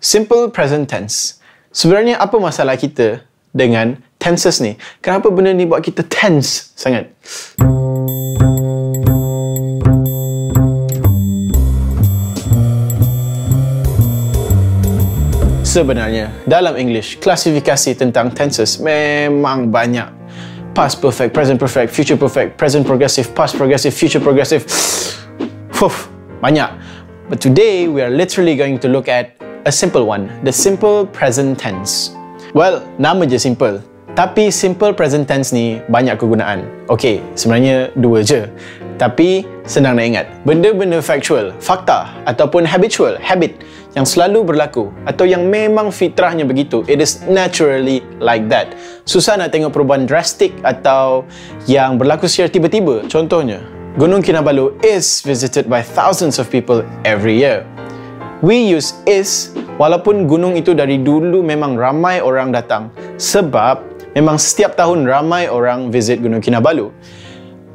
simple present tense. Sebenarnya apa masalah kita dengan tenses ni? Kenapa benda ni buat kita tense sangat? Sebenarnya, dalam English, klasifikasi tentang tenses memang banyak. Past perfect, present perfect, future perfect, present progressive, past progressive, future progressive. Banyak. But today, we are literally going to look at a simple one, the simple present tense. Well, nama je simple. Tapi simple present tense ni banyak kegunaan. Okey, sebenarnya dua je. Tapi senang nak ingat. Benda-benda factual, fakta ataupun habitual, habit yang selalu berlaku atau yang memang fitrahnya begitu, it is naturally like that. Susah nak tengok perubahan drastik atau yang berlaku secara tiba-tiba. Contohnya, Gunung Kinabalu is visited by thousands of people every year. We use is walaupun gunung itu dari dulu memang ramai orang datang sebab memang setiap tahun ramai orang visit Gunung Kinabalu.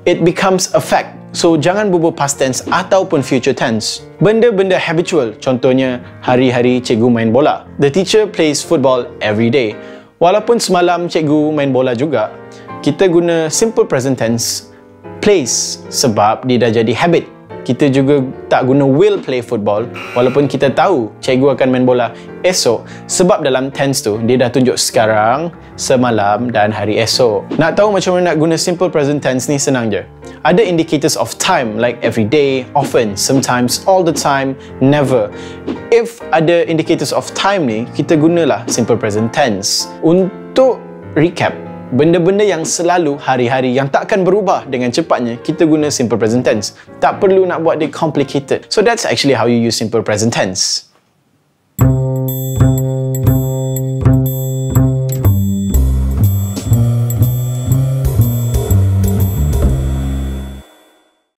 It becomes a fact. So, jangan bubuh past tense ataupun future tense. Benda-benda habitual, contohnya hari-hari cikgu main bola. The teacher plays football every day. Walaupun semalam cikgu main bola juga, kita guna simple present tense plays sebab dia dah jadi habit. Kita juga tak guna will play football walaupun kita tahu cikgu akan main bola esok sebab dalam tense tu dia dah tunjuk sekarang, semalam dan hari esok. Nak tahu macam mana nak guna simple present tense ni senang je. Ada indicators of time like every day, often, sometimes, all the time, never. If ada indicators of time ni, kita gunalah simple present tense. Untuk recap, benda-benda yang selalu hari-hari yang takkan berubah dengan cepatnya, kita guna simple present tense. Tak perlu nak buat dia complicated. So that's actually how you use simple present tense.